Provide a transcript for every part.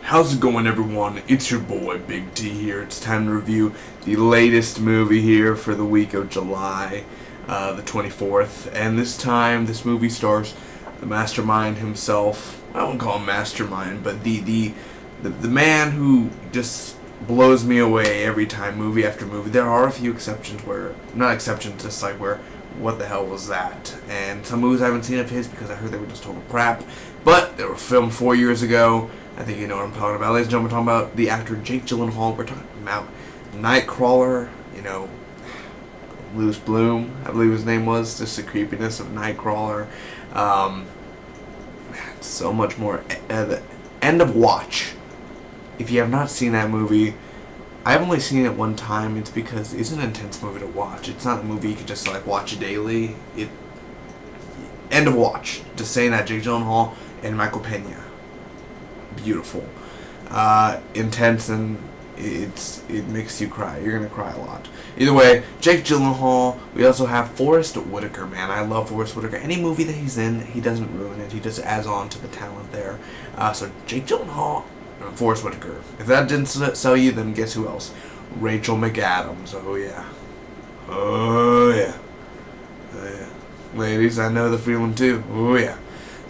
How's it going, everyone? It's your boy Big T here. It's time to review the latest movie here for the week of July the 24th. And this time, this movie stars the mastermind himself. I won't call him mastermind, but the man who just blows me away every time, movie after movie. There are a few exceptions where, not exceptions, just like where, what the hell was that? And some movies I haven't seen of his because I heard they were just total crap. But they were filmed 4 years ago. I think you know what I'm talking about. Ladies and gentlemen, we're talking about the actor Jake Gyllenhaal. We're talking about Nightcrawler, Louis Bloom, I believe his name was. Just the creepiness of Nightcrawler. So much more. The End of Watch. If you have not seen that movie, I've only seen it one time. It's because it's an intense movie to watch. It's not a movie you can just watch daily. End of Watch. Just saying that, Jake Gyllenhaal and Michael Pena. Beautiful, intense, and it makes you cry. You're gonna cry a lot. Either way, Jake Gyllenhaal. We also have Forest Whitaker. Man, I love Forest Whitaker. Any movie that he's in, he doesn't ruin it. He just adds on to the talent there. So Jake Gyllenhaal and Forest Whitaker. If that didn't sell you, then guess who else? Rachel McAdams. Oh yeah. Oh yeah. Oh yeah. Ladies, I know the feeling too. Oh yeah.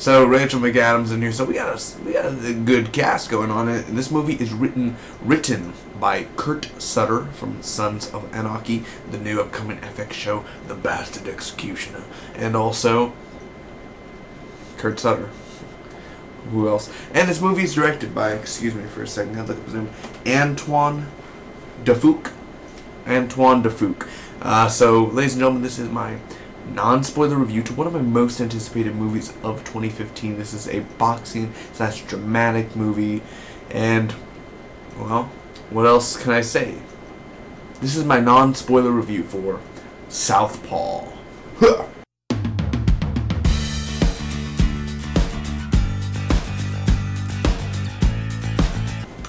So Rachel McAdams in here. So we got a good cast going on. And this movie is written by Kurt Sutter from Sons of Anarchy, the new upcoming FX show, The Bastard Executioner, and also Kurt Sutter. Who else? And this movie is directed by, excuse me for a second, I look up his name, Antoine Dufouk. Antoine Dufouk. So, ladies and gentlemen, this is my non-spoiler review to one of my most anticipated movies of 2015. This is a boxing / dramatic movie, and well, what else can I say? This is my non-spoiler review for Southpaw. Huh.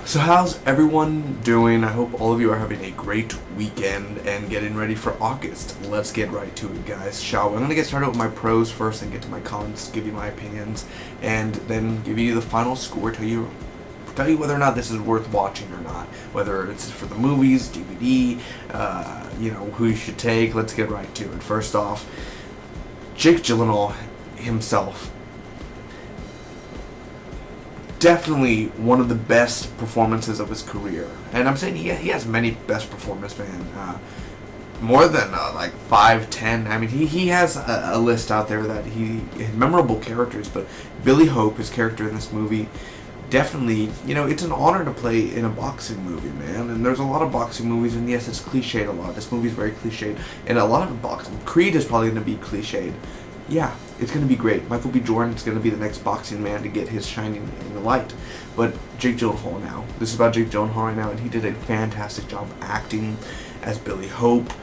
So how's everyone doing? I hope all of you are having a great weekend and getting ready for August. Let's get right to it, guys, shall we? I'm going to get started with my pros first and get to my cons, give you my opinions, and then give you the final score, tell you whether or not this is worth watching or not, whether it's for the movies, DVD, who you should take. Let's get right to it. First off, Jake Gyllenhaal himself. Definitely one of the best performances of his career. And I'm saying he has many best performances, man. More than 5, 10. I mean, he has a list out there that he memorable characters, but Billy Hope, his character in this movie, definitely, it's an honor to play in a boxing movie, man. And there's a lot of boxing movies, and yes, it's cliched a lot. This movie is very cliched, and a lot of boxing. Creed is probably going to be cliched. Yeah, it's going to be great. Michael B. Jordan is going to be the next boxing man to get his shining in the light. But Jake Gyllenhaal now. This is about Jake Gyllenhaal right now, and he did a fantastic job acting as Billy Hope.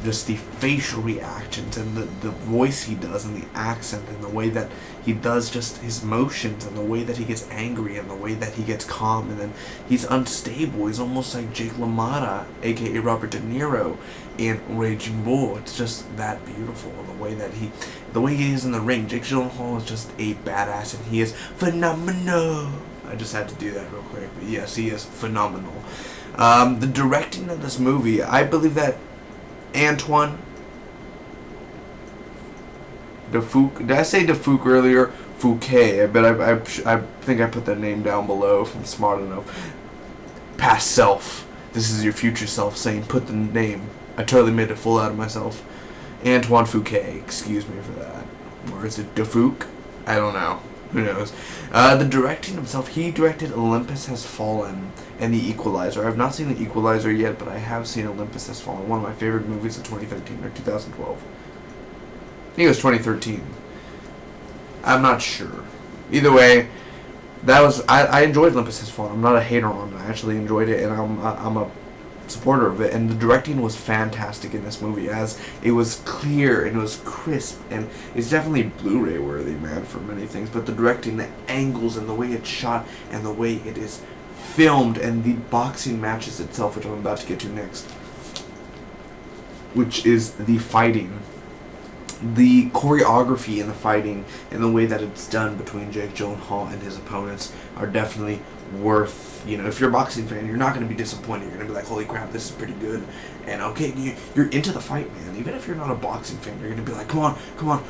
Just the facial reactions and the voice he does and the accent and the way that he does just his motions and the way that he gets angry and the way that he gets calm and then he's unstable. He's almost like Jake LaMotta, aka Robert De Niro in Raging Bull. It's just that beautiful. The way he is in the ring. Jake Gyllenhaal is just a badass and he is phenomenal. I just had to do that real quick, but yes, he is phenomenal. The directing of this movie, I believe that Antoine Dufouk. Did I say Dufouk earlier? Fouquet. I think I put that name down below if I'm smart enough. Past self. This is your future self saying put the name. I totally made a fool out of myself. Antoine Fouquet. Excuse me for that. Or is it Dufouk? I don't know. Who knows? The directing himself, he directed Olympus Has Fallen and The Equalizer. I've not seen The Equalizer yet, but I have seen Olympus Has Fallen, one of my favorite movies of 2013 or 2012. I think it was 2013. I'm not sure. Either way, I enjoyed Olympus Has Fallen. I'm not a hater on it. I actually enjoyed it, and I'm a supporter of it, and the directing was fantastic in this movie, as it was clear and it was crisp, and it's definitely Blu-ray worthy, man, for many things, but the directing, the angles and the way it's shot and the way it is filmed and the boxing matches itself, which I'm about to get to next, which is the fighting. The choreography and the fighting and the way that it's done between Jake Gyllenhaal and his opponents are definitely worth, if you're a boxing fan, you're not going to be disappointed. You're going to be like, holy crap, this is pretty good. And okay, you're into the fight, man. Even if you're not a boxing fan, you're going to be like, come on.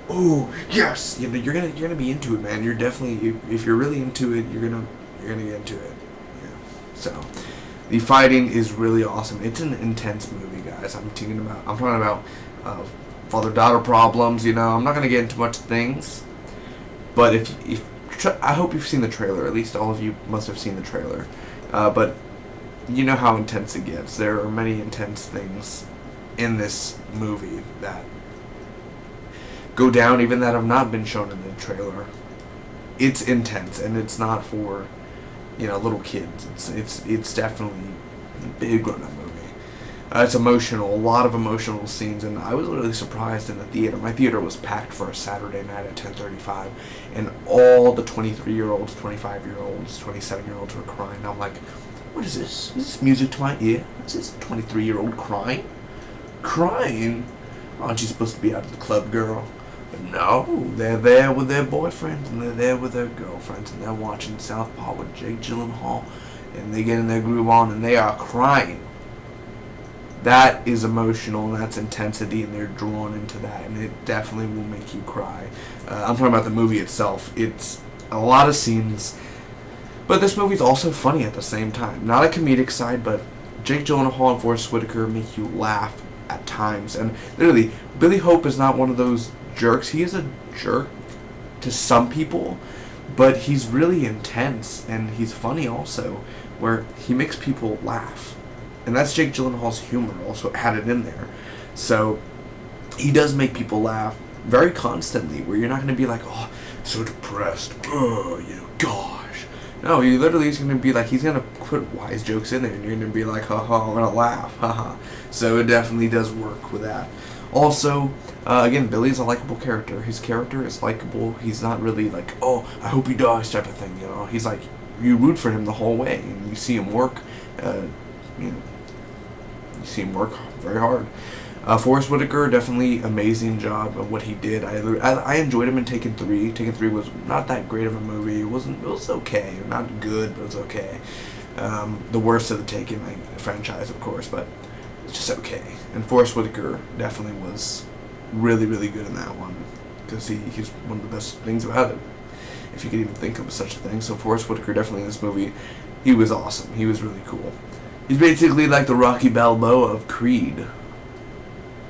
Oh, yes. You're gonna be into it, man. You're definitely, if you're really into it, you're gonna get into it. Yeah. So, the fighting is really awesome. It's an intense movie, guys. I'm talking about father-daughter problems. I'm not gonna get into much things, but I hope you've seen the trailer. At least all of you must have seen the trailer. But you know how intense it gets. There are many intense things in this movie that go down, even that have not been shown in the trailer. It's intense, and it's not for little kids. It's definitely a big grown-up movie. It's emotional, a lot of emotional scenes, and I was really surprised in the theater. My theater was packed for a Saturday night at 10:35, and all the 23-year-olds, 25-year-olds, 27-year-olds were crying. I'm like, what is this? Is this music to my ear? Is this 23-year-old crying? Crying? Aren't you supposed to be out of the club, girl? But no, they're there with their boyfriends, and they're there with their girlfriends, and they're watching Southpaw with Jake Gyllenhaal, and they get in their groove on, and they are crying. That is emotional, and that's intensity, and they're drawn into that, and it definitely will make you cry. I'm talking about the movie itself. It's a lot of scenes, but this movie's also funny at the same time. Not a comedic side, but Jake Gyllenhaal and Forest Whitaker make you laugh at times, and literally, Billy Hope is not one of those jerks. He is a jerk to some people, but he's really intense, and he's funny also, where he makes people laugh. And that's Jake Gyllenhaal's humor also added in there. So he does make people laugh very constantly, where you're not going to be like, oh, so depressed, gosh. No, he literally is going to be like, he's going to put wise jokes in there, and you're going to be like, haha, I'm going to laugh, haha. So it definitely does work with that. Also, again, Billy's a likable character. His character is likable. He's not really like, oh, I hope he dies type of thing, He's like, you root for him the whole way, and you see him work, you see him work very hard. Forest Whitaker, definitely amazing job of what he did. I enjoyed him in Taken 3. Taken 3 was not that great of a movie. It was okay. Not good, but it was okay. The worst of the Taken franchise, of course, but it's just okay. And Forest Whitaker definitely was really, really good in that one, because he's one of the best things about it, if you could even think of such a thing. So Forest Whitaker, definitely in this movie, he was awesome. He was really cool. He's basically like the Rocky Balboa of Creed.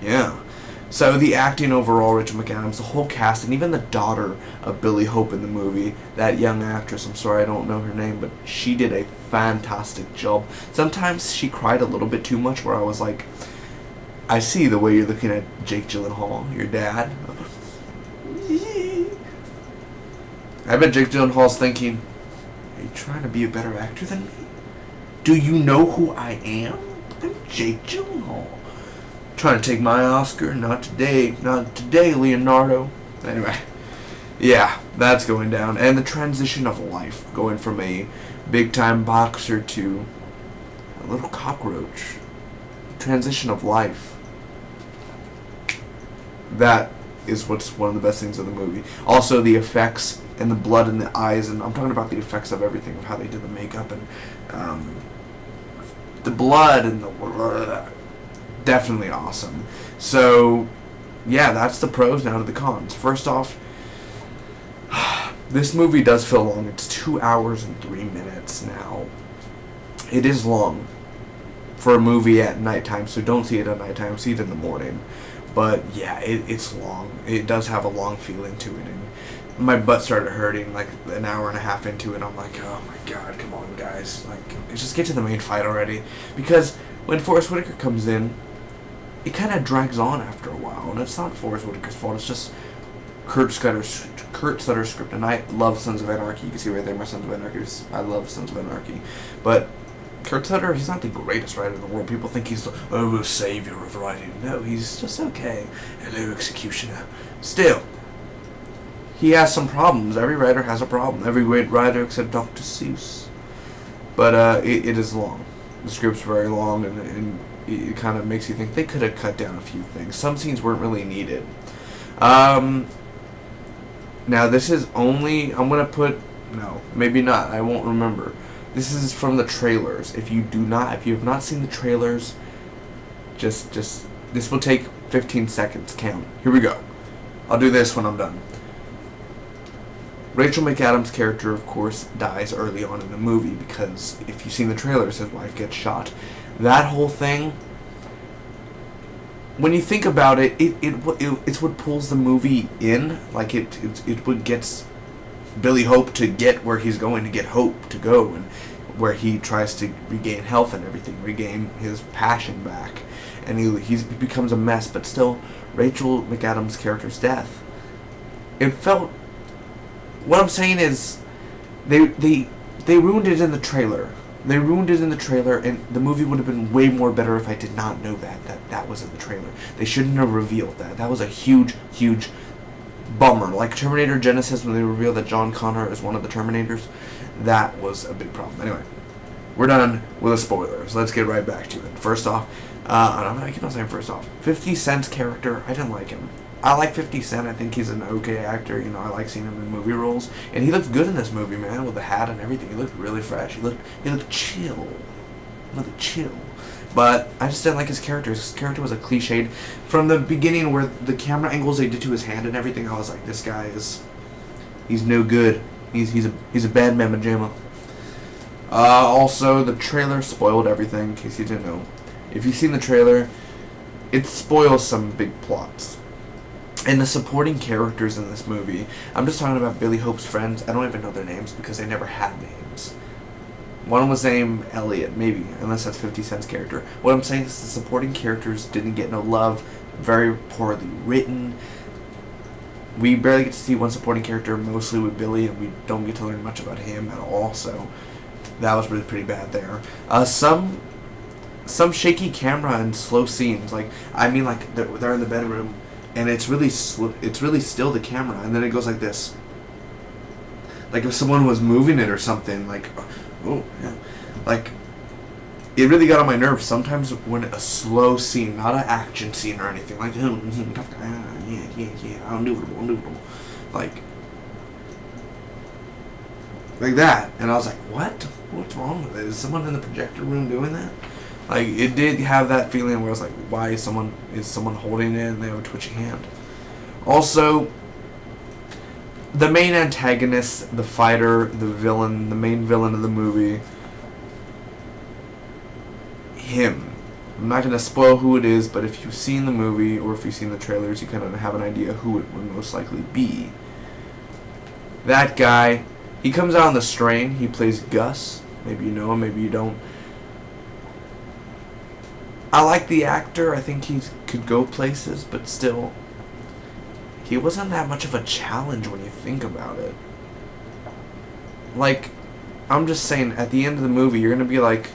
Yeah. So the acting overall, Rachel McAdams, the whole cast, and even the daughter of Billy Hope in the movie, that young actress, I'm sorry I don't know her name, but she did a fantastic job. Sometimes she cried a little bit too much, where I was like, I see the way you're looking at Jake Gyllenhaal, your dad. I bet Jake Gyllenhaal's thinking, are you trying to be a better actor than me? Do you know who I am? I'm Jake Gyllenhaal. Trying to take my Oscar? Not today, Leonardo. Anyway, yeah, that's going down. And the transition of life, going from a big-time boxer to a little cockroach. Transition of life. That is what's one of the best things of the movie. Also, the effects and the blood in the eyes, and I'm talking about the effects of everything, of how they did the makeup and the blood and the definitely awesome. So yeah, that's the pros. Now to the cons. First off, this movie does feel long. It's 2 hours and 3 minutes now. It is long for a movie at nighttime, so don't see it at nighttime, see it in the morning. But yeah, it's long. It does have a long feeling to it, and my butt started hurting like an hour and a half into it. I'm like, oh my god, come on guys, like, just get to the main fight already. Because when Forest Whitaker comes in, it kind of drags on after a while, and it's not Forest Whitaker's fault. It's just Kurt Sutter's script, and I love Sons of Anarchy. You can see right there my Sons of Anarchy. I love Sons of Anarchy, but Kurt Sutter, he's not the greatest writer in the world. People think he's the savior of writing. No, he's just okay. Hello, executioner. Still, he has some problems. Every writer has a problem. Every great writer except Dr. Seuss. But it is long. The script's very long, and it kind of makes you think they could have cut down a few things. Some scenes weren't really needed. Now this is only, I'm going to put, no, maybe not, I won't remember. This is from the trailers. If you have not seen the trailers, just this will take 15 seconds. Count. Here we go. I'll do this when I'm done. Rachel McAdams' character, of course, dies early on in the movie because if you've seen the trailers, his wife gets shot. That whole thing, when you think about it, it's what pulls the movie in. Like it what gets Billy Hope to get where he's going to get Hope to go, and where he tries to regain health and everything, regain his passion back, and he becomes a mess. But still, Rachel McAdams' character's death, it felt. What I'm saying is, they ruined it in the trailer. They ruined it in the trailer, and the movie would have been way more better if I did not know that was in the trailer. They shouldn't have revealed that. That was a huge bummer. Like Terminator Genesis, when they revealed that John Connor is one of the Terminators, that was a big problem. Anyway, we're done with the spoilers. Let's get right back to it. First off, I keep on saying first off, 50 Cent's character, I didn't like him. I like 50 Cent. I think he's an okay actor. You know, I like seeing him in movie roles, and he looked good in this movie, man, with the hat and everything. He looked really fresh. He looked chill. But I just didn't like his character. His character was a cliched from the beginning, where the camera angles they did to his hand and everything. I was like, this guy he's no good. He's a bad mamma jamma. Also, the trailer spoiled everything. In case you didn't know, if you've seen the trailer, it spoils some big plots. And the supporting characters in this movie, I'm just talking about Billy Hope's friends. I don't even know their names because they never had names. One was named Elliot, maybe, unless that's 50 Cent's character. What I'm saying is the supporting characters didn't get no love, very poorly written. We barely get to see one supporting character, mostly with Billy, and we don't get to learn much about him at all, so that was really pretty bad there. Some shaky camera and slow scenes, like they're in the bedroom, and it's really still the camera, and then it goes like this. Like if someone was moving it or something, like, oh, yeah. Like, it really got on my nerves sometimes when a slow scene, not an action scene or anything, like, tough guy, yeah, undoable. Like that. And I was like, what? What's wrong with it? Is someone in the projector room doing that? Like, it did have that feeling where I was like, why is someone holding it and they have a twitchy hand? Also, the main antagonist, the fighter, the villain, the main villain of the movie, him. I'm not going to spoil who it is, but if you've seen the movie or if you've seen the trailers, you kind of have an idea who it would most likely be. That guy, he comes out on The Strain. He plays Gus. Maybe you know him, maybe you don't. I like the actor. I think he could go places, but still, he wasn't that much of a challenge when you think about it. Like, I'm just saying, at the end of the movie, you're going to be like,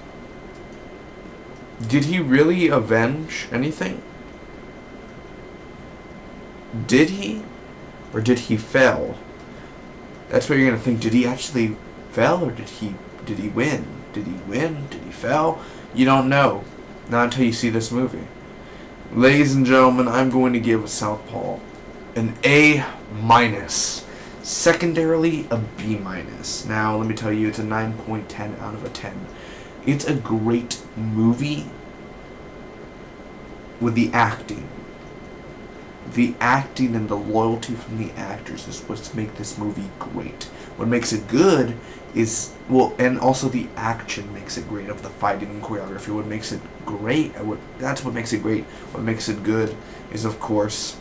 did he really avenge anything? Did he? Or did he fail? That's what you're going to think. Did he actually fail, or did he win? Did he win? Did he fail? You don't know. Not until you see this movie. Ladies and gentlemen, I'm going to give Southpaw an A-. Secondarily, a B-. Now, let me tell you, it's a 9.10 out of a 10. It's a great movie with the acting. The acting and the loyalty from the actors is what makes this movie great. What makes it good is, well, and also the action makes it great, of the fighting and choreography. What makes it great, that's what makes it great. What makes it good is, of course,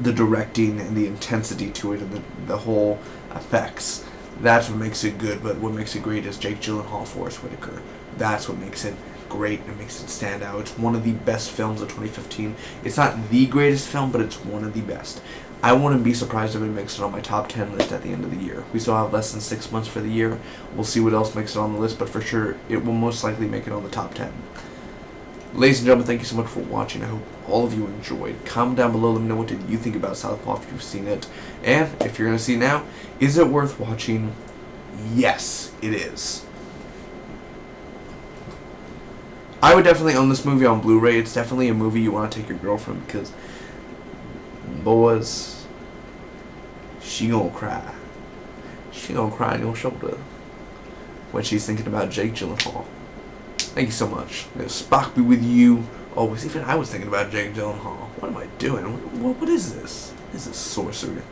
the directing and the intensity to it, and the whole effects. That's what makes it good. But what makes it great is Jake Gyllenhaal, Forrest Whitaker. That's what makes it great and makes it stand out. It's one of the best films of 2015. It's not the greatest film, but it's one of the best. I wouldn't be surprised if it makes it on my top 10 list at the end of the year. We still have less than 6 months for the year. We'll see what else makes it on the list, but for sure, it will most likely make it on the top 10. Ladies and gentlemen, thank you so much for watching. I hope all of you enjoyed. Comment down below, let me know what did you think about Southpaw if you've seen it. And if you're going to see it now, is it worth watching? Yes, it is. I would definitely own this movie on Blu-ray. It's definitely a movie you want to take your girlfriend, because, boys, she gonna cry. She gonna cry on your shoulder. when she's thinking about Jake Gyllenhaal. Thank you so much. May Spock be with you always. Even I was thinking about Jake Gyllenhaal. What am I doing? What is this? This is sorcery.